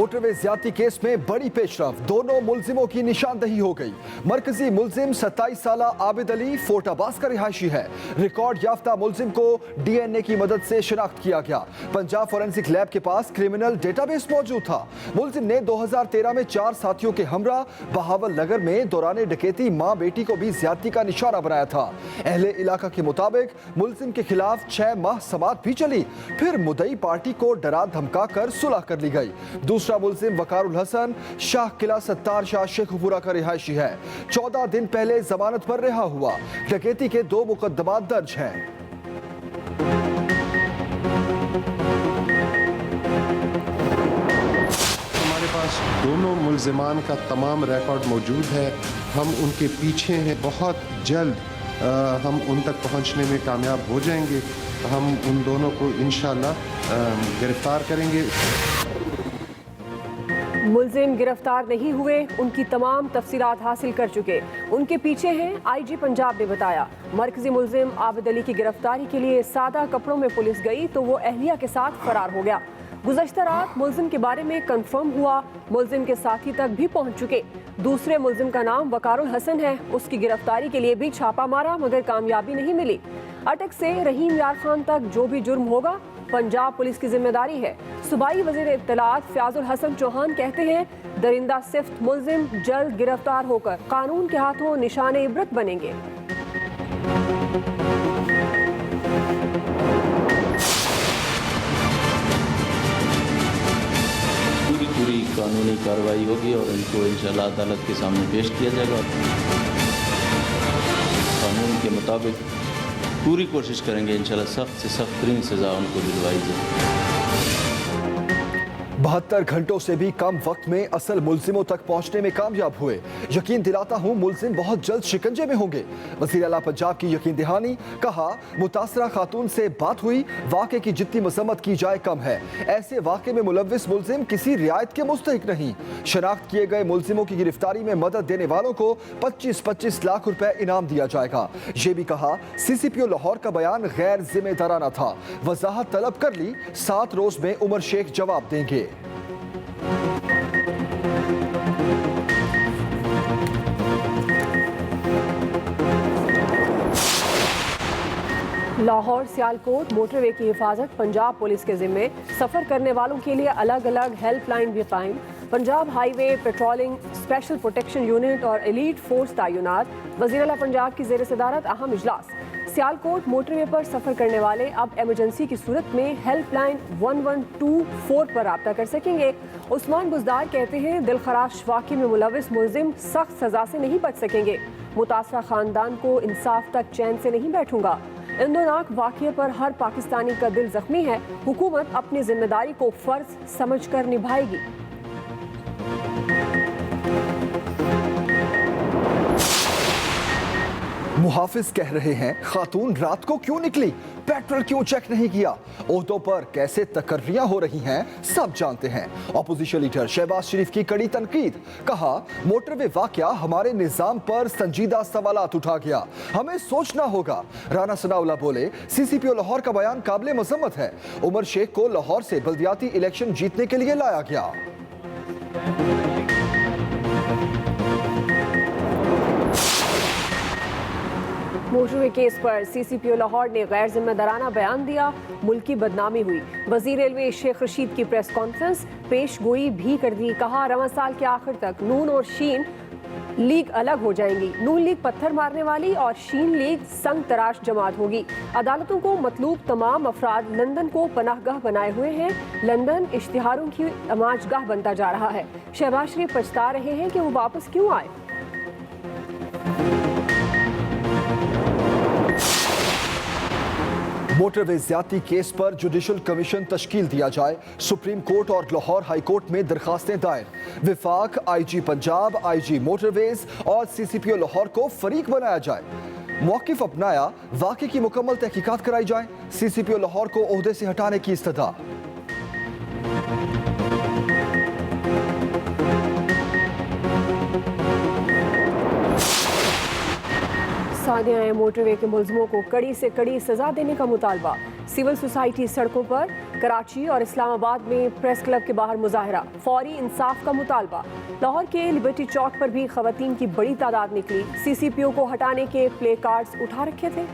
Motorway ज्यादती case में बड़ी पेशरफ, दोनों मुलजिमों की निशानदही हो गई। मरकजी मुलजिम 27 साल आबिद अली फोर्टाबास का रिहायशी है। रिकॉर्ड याफ्ता मुलजिम को DNA की मदद से शिनाख्त किया गया। पंजाब फोरेंसिक लैब के पास क्रिमिनल डेटाबेस मौजूद था। मुलजिम ने 2013 में 4 साथियों के हमरा बहावल नगर में दौरान डकैती मां बेटी को भी ज्यादती का निशाना बनाया था। अहले इलाका के मुताबिक मुलजिम के खिलाफ 6 माह समाअत भी चली, फिर मुदई पार्टी को डरा धमका कर सुलह कर ली गई। दूसरा मुलजिम वकारुल हसन शाह किला सत्तार शाह शेखपुरा का रिहायशी है। 14 दिन पहले जमानत पर रिहा हुआ। डकैती के 2 मुकदमात दर्ज हैं। हमारे पास दोनों मुलजिमान का तमाम रिकॉर्ड मौजूद है। हम उनके पीछे हैं। बहुत जल्द हम उन तक पहुंचने में कामयाब हो जाएंगे। हम उन दोनों को इंशाअल्लाह गिरफ्तार करेंगे। मुलजिम गिरफ्तार नहीं हुए, उनकी तमाम तफसीलात हासिल कर चुके, उनके पीछे हैं। IG पंजाब ने बताया, मरकजी मुलजिम आबिद अली की गिरफ्तारी के लिए सादा कपड़ों में पुलिस गई तो वो अहलिया के साथ फरार हो गया। गुज़श्ता रात मुलजिम के बारे में कंफर्म हुआ, मुलजिम के साथी तक भी पहुंच चुके। दूसरे मुलजिम का नाम वकारुल हसन है। उसकी गिरफ्तारी के लिए भी छापा मारा मगर कामयाबी नहीं मिली। अटक से रहीम यार खान तक जो भी जुर्म होगा पंजाब पुलिस की जिम्मेदारी है। सूबाई वज़ीर इत्तलात फ़याज़ुल हसन चौहान कहते हैं, दरिंदा सिफ्त मुलजिम जल्द गिरफ्तार होकर कानून के हाथों निशाने इबरत बनेंगे। पूरी कानूनी कार्रवाई होगी और इनको इंशाअल्लाह अदालत के सामने पेश किया जाएगा। कानून के मुताबिक पूरी कोशिश करेंगे इंशाअल्लाह सख्त से सख्त तरीन सज़ा उनको दिलवाई जाए। 72 घंटों से भी कम वक्त में असल मुलजिमों तक पहुंचने में कामयाब हुए। यकीन दिलाता हूं मुलजिम बहुत जल्द शिकंजे में होंगे। वज़ीर आला पंजाब की यकीन दहानी, कहा मुतासरा खातून से बात हुई, वाक़े की जितनी मजम्मत की जाए कम है। ऐसे वाक़े में मुलव्विस मुलजिम किसी रियायत के मुस्तहिक नहीं। शनाख्त किए गए मुलजिमों की गिरफ्तारी में मदद देने वालों को 25-25 लाख रुपए इनाम दिया जाएगा। ये भी कहा CCPO लाहौर का बयान गैर जिम्मेदाराना था। वजाहत तलब कर ली, 7 रोज में उमर शेख जवाब देंगे। लाहौर सियालकोट मोटरवे की हिफाजत पंजाब पुलिस के जिम्मे। सफ़र करने वालों के लिए अलग अलग हेल्पलाइन भी कायम। Punjab highway patrolling special protection unit और एलीट फोर्स तैनात। वज़ीर आला पंजाब की ज़ेर सदारत अहम इजलास। सियालकोट मोटरवे पर सफ़र करने वाले अब एमरजेंसी की सूरत में हेल्पलाइन 1124 पर रब्ता कर सकेंगे। उस्मान बुज़दार कहते हैं, दिलखराश वाक़े में मुलव्विस मुलजिम सख्त सज़ा से नहीं बच सकेंगे। मुतासरा ख़ानदान को इंसाफ तक चैन से नहीं बैठूंगा। इंदोनाक वाक़े पर हर पाकिस्तानी का दिल जख्मी है। हुकूमत अपनी जिम्मेदारी को फ़र्ज समझ कर निभाएगी। मुहाफिज कह रहे हैं, खातून रात को क्यों निकली, पेट्रोल क्यों चेक नहीं किया। ओहदों पर कैसे तकर्रियां हो रही हैं सब जानते हैं। अपोजिशन लीडर शहबाज शरीफ की कड़ी तनकीद, कहा मोटरवे वाकया हमारे निजाम पर संजीदा सवालात उठा गया, हमें सोचना होगा। राना सनाउल्लाह बोले, CCPO लाहौर का बयान काबिले मजम्मत है। उमर शेख को लाहौर से बल्दियाती इलेक्शन जीतने के लिए लाया गया। मोटरवे केस पर CCPO लाहौर ने गैर जिम्मेदाराना बयान दिया, मुल्की बदनामी हुई। वज़ीर रेलवे शेख रशीद की प्रेस कॉन्फ्रेंस, पेश गोई भी कर दी। कहा, रवां साल के आखिर तक नून और शीन लीग अलग हो जाएंगी। नून लीग पत्थर मारने वाली और शीन लीग संग तराश जमात होगी। अदालतों को मतलूब तमाम अफराद लंदन को पनाहगाह बनाए हुए हैं। लंदन इश्तिहारों की अमाजगाह बनता जा रहा है। शहबाज शरीफ पछता रहे हैं कि वो वापस क्यों आए। मोटरवे ज्यादती केस पर जुडिशल कमीशन तश्कील दिया जाए। सुप्रीम कोर्ट और लाहौर हाई कोर्ट में दरखास्तें दायर। विफाक, IG पंजाब, IG मोटरवेज और CCPO लाहौर को फरीक बनाया जाए। मौक़िफ़ अपनाया, वाक़े की मुकम्मल तहकीकात कराई जाए। CCPO लाहौर को ओहदे से हटाने की इस्तदा। सानिया मोटरवे के मुलजमों को कड़ी से कड़ी सजा देने का मुतालबा। सिविल सोसाइटी सड़कों पर, कराची और इस्लामाबाद में प्रेस क्लब के बाहर मुजाहरा, फौरी इंसाफ का मुतालबा। लाहौर के लिबर्टी चौक पर भी खवातीन की बड़ी तादाद निकली, CCPO को हटाने के प्ले कार्ड्स उठा रखे थे।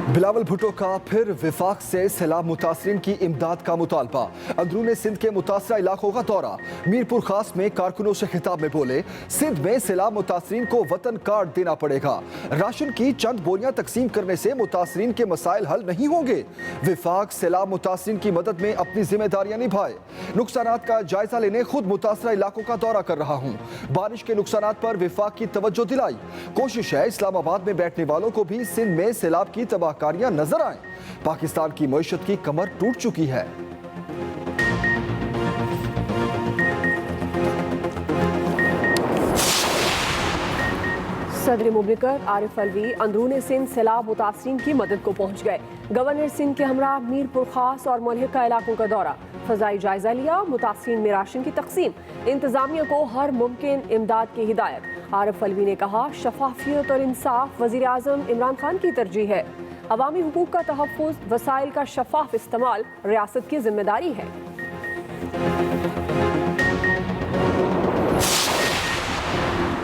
बिलावल भुट्टो का फिर विफाक से सैलाब मुतासरीन की इमदाद का मुतालबा। अंदरूनी सिंध के मुतासरा इलाकों का दौरा। मीरपुर खास में कारकुनों से खिताब में बोले, सिंध में सैलाब मुतासरीन को वतन कार्ड देना पड़ेगा। राशन की चंद बोरियां तकसीम करने से मुतासरीन के मसाइल हल नहीं होंगे। विफाक सैलाब मुतासरीन की मदद में अपनी जिम्मेदारियां निभाए। नुकसानात का जायजा लेने खुद मुतासरा इलाकों का दौरा कर रहा हूँ। बारिश के नुकसानात पर विफाक की तवज्जो दिलाई। कोशिश है इस्लामाबाद में बैठने वालों को भी सिंध में सैलाब की तबाहकारियां नजर आए। पाकिस्तान की मईशत की कमर टूट चुकी है। सदर मुमलिकत आरिफ अलवी अंदरूनी सिंध सैलाब मुतासरीन की मदद को पहुंच गए। गवर्नर सिंध के हमरा मीरपुर खास और मुल्हिका इलाकों का दौरा, फजाई जायजा लिया। मुतासरीन में राशन की तकसीम, इंतजामिया को हर मुमकिन इमदाद की हिदायत। आरिफ अलवी ने कहा, शफाफियत और इंसाफ वजीर आजम इमरान खान की तरजीह है। अवामी हुकूक का तहफ़्फ़ुज़, वसाइल का शफाफ इस्तेमाल रियासत की जिम्मेदारी है।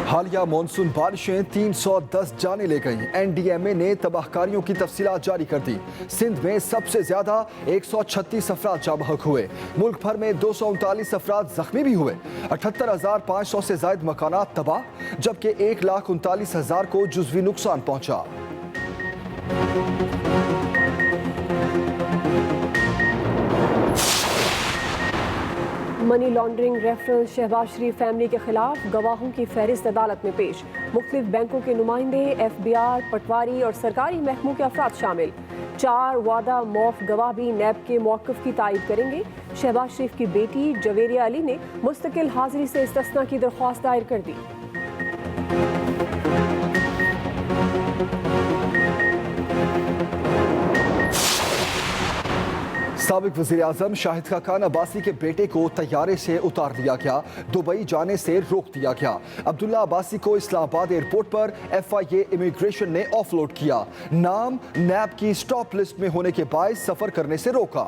हालिया मानसून बारिशें 310 जाने ले गईं। NDMA ने तबाहकारियों की तफसीलात जारी कर दी। सिंध में सबसे ज्यादा 136 अफराद जाँ बहक हुए। मुल्क भर में 239 अफराद जख्मी भी हुए। 78,500 से जायद मकानात तबाह, जबकि 1,39,000 को जुज़वी नुकसान पहुंचा। मनी लॉन्ड्रिंग रेफरेंस शहबाज शरीफ फैमिली के खिलाफ गवाहों की फहरिस्त अदालत में पेश। मुख्तलिफ बैंकों के नुमाइंदे, FBR, पटवारी और सरकारी महकमों के अफराद शामिल। 4 वादा मौफ गवाह भी नैब के मौक़िफ़ की तायीद करेंगे। शहबाज शरीफ की बेटी जवेरिया अली ने मुस्तकिल हाजिरी से इस्तिस्ना की दरख्वास्त दायर कर दी। साबिक वज़ीर आज़म शाहिद खाकान अब्बासी के बेटे को तैयारे से उतार दिया गया, दुबई जाने से रोक दिया गया। अब्दुल्ला अब्बासी को इस्लामाबाद एयरपोर्ट पर FIA इमिग्रेशन ने ऑफलोड किया। नाम नैब की स्टॉप लिस्ट में होने के बायस सफर करने से रोका।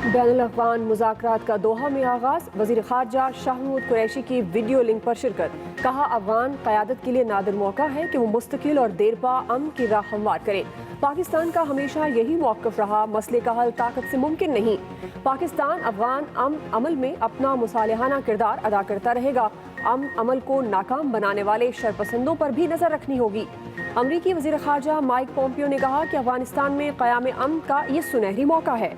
बैनुल-अक़वामी मुज़ाकरात का दोहा में आगाज़, वज़ीर ख़ारजा शाह महमूद कुरैशी की वीडियो लिंक पर शिरकत। कहा, अफ़गान क़यादत के लिए नादिर मौका है कि वो मुस्तकिल और देरपा अमन की राह हमवार करें। पाकिस्तान का हमेशा यही मौक़िफ़ रहा, मसले का हल ताकत से मुमकिन नहीं। पाकिस्तान अफ़गान अमल में अपना मुसालिहाना किरदार अदा करता रहेगा। अमल को नाकाम बनाने वाले शरपसंदों पर भी नज़र रखनी होगी। अमरीकी वज़ीर ख़ारजा माइक पोम्पियो ने कहा कि अफ़गानिस्तान में क़याम अमन का ये सुनहरी मौका है।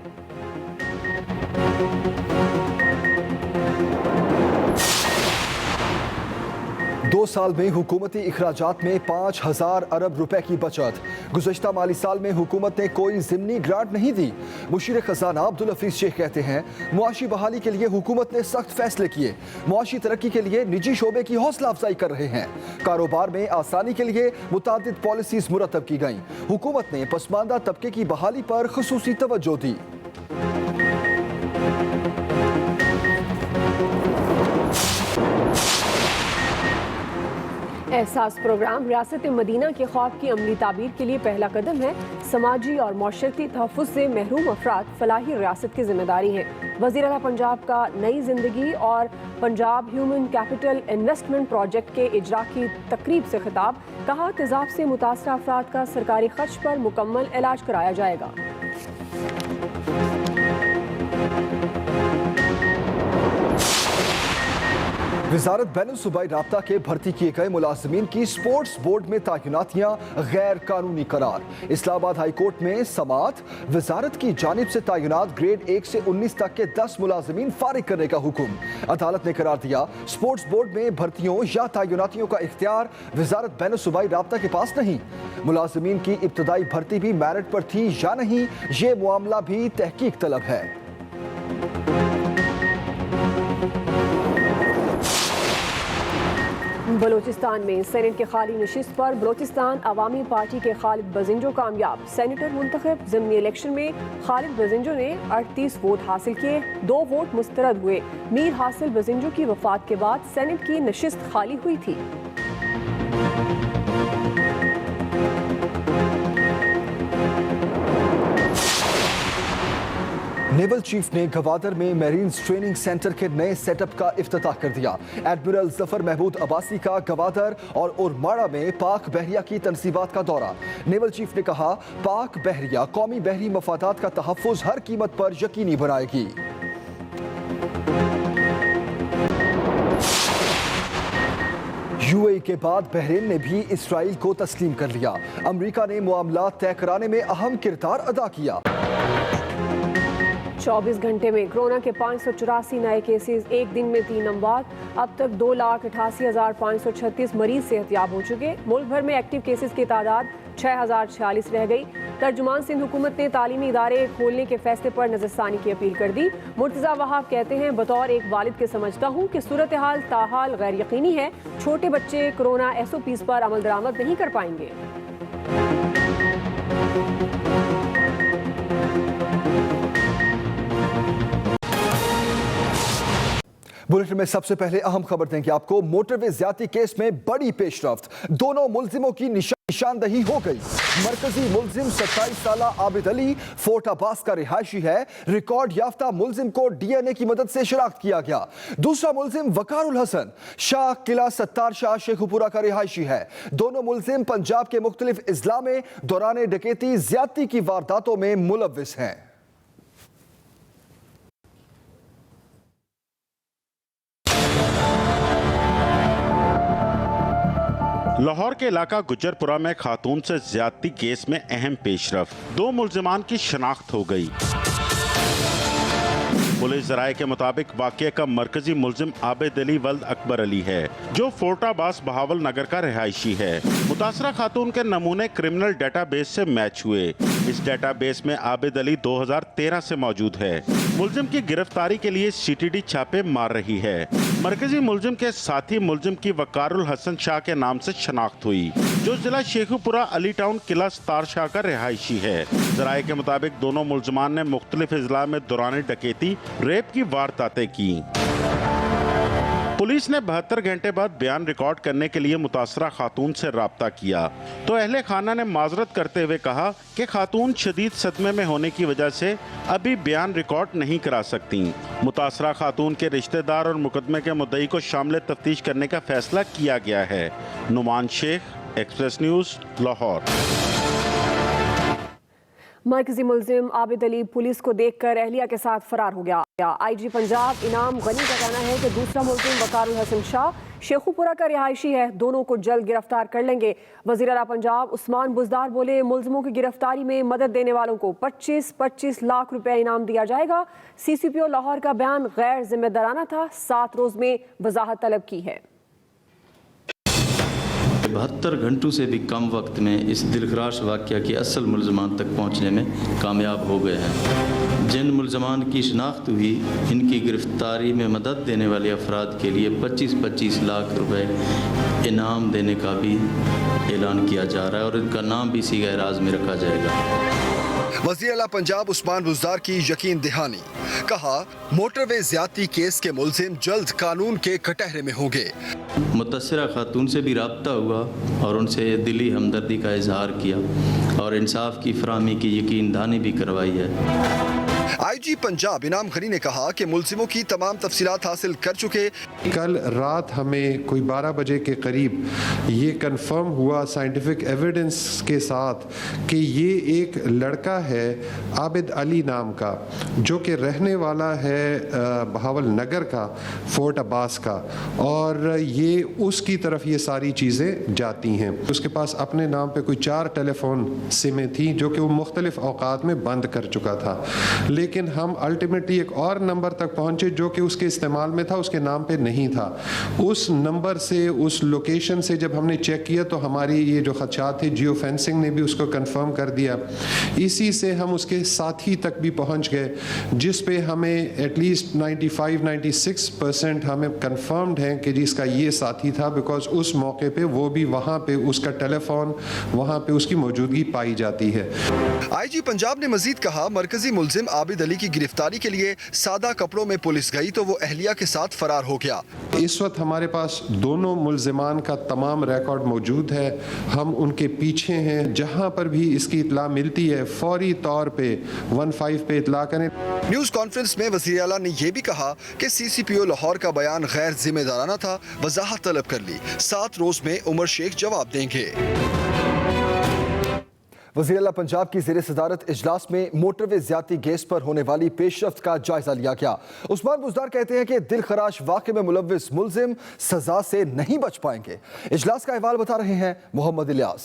2 साल में हुकूमती इखराजात में 5,000 अरब रुपए की बचत। गुज़श्ता माली साल में हुकूमत ने कोई ज़िमनी ग्रांट नहीं दी। मुशीर खजाना अब्दुल हफीज शेख कहते हैं, मुआशी बहाली के लिए हुकूमत ने सख्त फैसले किए। मुआशी तरक्की के लिए निजी शोबे की हौसला अफजाई कर रहे हैं। कारोबार में आसानी के लिए मुतादिद पॉलिसीज मुरतब की गईं। हुकूमत ने पसमानदा तबके की बहाली पर खुसूसी तवज्जो दी। एहसास प्रोग्राम रियासत मदीना के ख्वाब की अमली ताबीर के लिए पहला कदम है। समाजी और मौशरती तहफ़्फ़ुज़ से महरूम अफराद फलाही रियासत की जिम्मेदारी है। वज़ीर आला पंजाब का नई जिंदगी और Punjab human capital investment project के इजरा की तकरीब से खिताब। कहा, तेज़ाब से मुतासरा अफराद का सरकारी खर्च पर मुकम्मल इलाज कराया जाएगा। वजारत बैनुल-सूबाई राब्ता के भर्ती किए गए मुलाजमीन की स्पोर्ट्स बोर्ड में तैनातियां गैर कानूनी करार। इस्लामाबाद हाई कोर्ट में समाअत। वजारत की जानिब से तैनात ग्रेड 1 से 19 तक के 10 मुलाजमीन फारिग करने का हुक्म। अदालत ने करार दिया, स्पोर्ट्स बोर्ड में भर्तियों या तैनातियों का इख्तियार वजारत बैनुल-सूबाई राब्ता के पास नहीं। मुलाजमीन की इब्तदाई भर्ती भी मेरिट पर थी या नहीं, ये मामला भी तहकीक तलब है। बलूचिस्तान में सेनेट के खाली नशिस्त पर बलूचिस्तान अवामी पार्टी के खालिद बजिंजो कामयाब, सेनेटर मुंतखब। ज़िमनी इलेक्शन में खालिद बजिंजो ने 38 वोट हासिल किए, 2 वोट मुस्तरद हुए। मीर हासिल बजिंजो की वफात के बाद सेनेट की नशिस्त खाली हुई थी। नेवल चीफ ने गवादर में मैरीन्स ट्रेनिंग सेंटर के नए सेटअप का इफ्तिताह कर दिया। एडमिरल जफर महमूद अब्बासी का गवादर और उरमाड़ा में पाक बहरिया की तनसीबात का दौरा। नेवल चीफ ने कहा, पाक बहरिया कौमी बहरी मफादात का तहफ़्फ़ुज़ हर कीमत पर यकीनी बनाएगी। यूएई के बाद बहरीन ने भी इसराइल को तस्लीम कर लिया। अमरीका ने मामला तय कराने में अहम किरदार अदा किया। 24 घंटे में कोरोना के 584 नए केसेस, एक दिन में 3 अमवात। अब तक 2,88,536 मरीज सेहतयाब हो चुके। मुल्क भर में एक्टिव केसेस की तादाद 6,046 रह गई। तर्जुमान सिंध हुकूमत ने तालीमी इदारे खोलने के फैसले पर नजरसानी की अपील कर दी। मुर्तज़ा वहाब कहते हैं, बतौर एक वालिद के समझता हूँ कि सूरत हाल ताहाल गैर यकीनी है। छोटे बच्चे कोरोना SOPs पर अमल दरामद नहीं कर पाएंगे। बुलेटिन में सबसे पहले अहम खबर देंगे आपको। मोटरवे ज्यादती केस में बड़ी पेशरफ्त, दोनों मुल्जिमों की निशानदही हो गई। मरकजी मुल्जिम 27 साल आबिद अली फोर्ट अब्बास का रिहायशी है। रिकॉर्ड याफ्ता मुल्जिम को DNA की मदद से शनाख्त किया गया। दूसरा मुल्जिम वकारुल हसन शाह किला सत्तार शाह शेखुपुरा का रिहायशी है। दोनों मुल्जिम पंजाब के मुख्तलिफ अजला में दौरान डकैती ज्यादती की वारदातों में मुलव्विस हैं। लाहौर के इलाका गुजरपुरा में खातून से ज्यादती केस में अहम पेशरफ, 2 मुल्जिमान की शनाख्त हो गई। पुलिस ज़राए के मुताबिक वाक़ये का मरकजी मुल्जिम आबिद अली वल्द अकबर अली है, जो फोर्ट अब्बास बहावल नगर का रिहायशी है। मुतासरा खातून के नमूने क्रिमिनल डेटाबेस से मैच हुए। इस डेटाबेस में आबिद अली 2013 से मौजूद है। मुल्जिम की गिरफ्तारी के लिए CTD छापे मार रही है। मरकजी मुल्जिम के साथी मुल्जिम की वकारुल हसन शाह के नाम से शनाख्त हुई, जो जिला शेखुपुरा अली टाउन किला सत्तार शाह का रिहायशी है। ज़राए के मुताबिक दोनों मुल्जिमान ने मुख्तलिफ अजला में दौरान डकैती रेप की वारदातें की। पुलिस ने 72 घंटे बाद बयान रिकॉर्ड करने के लिए मुतासरा खातून से राब्ता किया, तो अहले खाना ने माजरत करते हुए कहा कि खातून शदीद सदमे में होने की वजह से अभी बयान रिकॉर्ड नहीं करा सकती। मुतासरा खातून के रिश्तेदार और मुकदमे के मुद्दई को शामिल तफ्तीश करने का फैसला किया गया है। Numan Sheikh, Express News, Lahore. मरकजी मुल्जिम आबिद अली पुलिस को देखकर अहलिया के साथ फरार हो गया। IG पंजाब इनाम गनी का कहना है कि दूसरा मुल्जिम वकारुल हसन शाह शेखुपुरा का रिहायशी है। दोनों को जल्द गिरफ्तार कर लेंगे। वज़ीर आला पंजाब उस्मान बुज़दार बोले, मुल्जिमों की गिरफ्तारी में मदद देने वालों को 25-25 लाख रुपए इनाम दिया जाएगा। CCPO लाहौर का बयान गैर जिम्मेदाराना था, 7 रोज में वजाहत तलब की है। 72 घंटों से भी कम वक्त में इस दिलखराश वाक़या के असल मुल्ज़मान तक पहुँचने में कामयाब हो गए हैं। जिन मुल्ज़मान की शनाख्त हुई, इनकी गिरफ्तारी में मदद देने वाले अफराद के लिए 25-25 लाख रुपए इनाम देने का भी ऐलान किया जा रहा है और इनका नाम भी सीगा राज में रखा जाएगा। वज़ीर आला पंजाब उस्मान बुज़दार की यकीन दहानी, कहा मोटरवे ज्यादती केस के मुल्जिम जल्द कानून के कटहरे में होंगे। मुतअस्सिरा खातून से भी रब्ता हुआ और उनसे दिली हमदर्दी का इजहार किया और इंसाफ की फराहमी की यकीन दहानी भी करवाई है। IG पंजाब इनाम गनी ने कहा कि मुल्जिमों की तमाम तफसीलात हासिल कर चुके। कल रात हमें कोई 12 बजे के करीब ये कंफर्म हुआ साइंटिफिक एविडेंस के साथ कि ये एक लड़का है आबिद अली नाम का, जो कि रहने वाला है बहावल नगर का, फोर्ट अब्बास का, और ये उसकी तरफ ये सारी चीज़ें जाती हैं। उसके पास अपने नाम पे कोई 4 टेलीफोन सिमें थी, जो कि वो मुख्तलिफ औकात में बंद कर चुका था। लेकिन हम अल्टीमेटली एक और नंबर तक पहुंचे जो कि उसके इस्तेमाल में था, उसके नाम पे नहीं था। उस नंबर से, उस लोकेशन से जब हमने चेक किया तो हमारी ये जो खदशात थे, जियो फेंसिंग ने भी उसको कंफर्म कर दिया। इसी से हम उसके साथी तक भी पहुंच गए, जिस पे हमें एटलीस्ट 95-96% हमें कंफर्म्ड है कि जिसका ये साथी था, बिकॉज उस मौके पे वो भी वहाँ पे उसका टेलीफोन, वहाँ पे उसकी मौजूदगी पाई जाती है। आईजी पंजाब ने मजीद कहा, मरकजी मुल्जिम आबिद अली की गिरफ्तारी के लिए सादा कपड़ों में पुलिस गई तो वो अहलिया के साथ फरार हो गया। इस वक्त हमारे पास दोनों मुल्जिमान का तमाम रिकॉर्ड मौजूद है, हम उनके पीछे हैं। जहाँ पर भी इसकी इतला मिलती है फौरी तौर पे 15 पे इतला करें। न्यूज कॉन्फ्रेंस में वज़ीर आला ने यह भी कहा कि सीसीपीओ लाहौर का बयान गैर जिम्मेदाराना था, वजाहत तलब कर ली। 7 रोज में उमर शेख जवाब देंगे। वज़ीर आला पंजाब की ज़ेर सदारत इजलास में मोटरवे ज़्यादती केस पर होने वाली पेशरफ्त का जायजा लिया गया। उस्मान बुज़दार कहते हैं कि दिल खराश वाक़े में मुलव्विस मुल्जिम सजा से नहीं बच पाएंगे। इजलास का अहवाल बता रहे हैं मोहम्मद इलियास।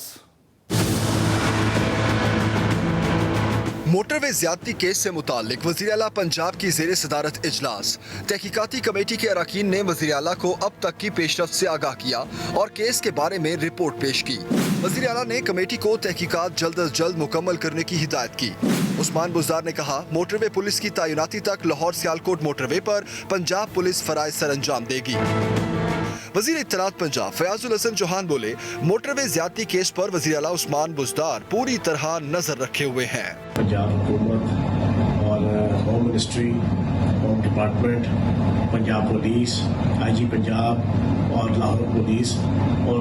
मोटरवे ज़्यादती केस से मुताल्लिक वज़ीर आला पंजाब की ज़ेर सदारत इजलास। तहकीकाती कमेटी के अरकान ने वज़ीर आला को अब तक की पेशरफ्त से आगाह किया और केस के बारे में रिपोर्ट पेश की। वज़ीर आला ने कमेटी को तहकीकात जल्द अज जल्द मुकम्मल करने की हिदायत की। उस्मान बुज़दार ने कहा, मोटरवे पुलिस की तैनाती तक लाहौर सियालकोट मोटरवे पर पंजाब पुलिस फराइज़ सर अंजाम देगी। वज़ीर इत्तलात पंजाब फयाजुल हसन चौहान बोले, मोटरवे ज़्यादती केस पर वज़ीर आला उस्मान बुज़दार पूरी तरह नजर रखे हुए हैं। पंजाब हुकूमत और home ministry, home department, Punjab police, IG Punjab और लाहौर पुलिस और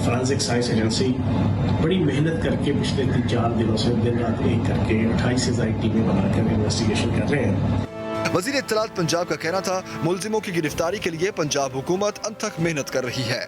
फॉरेंसिक साइंस एजेंसी बड़ी मेहनत करके पिछले 3-4 दिनों से दिन रात एक करके 28 से ज़ायद टीमें बनाकर इन्वेस्टिगेशन कर रहे हैं। वज़ीर इत्तलात पंजाब का कहना था, मुल्जिमों की गिरफ्तारी के लिए पंजाब हुकूमत अनथक मेहनत कर रही है।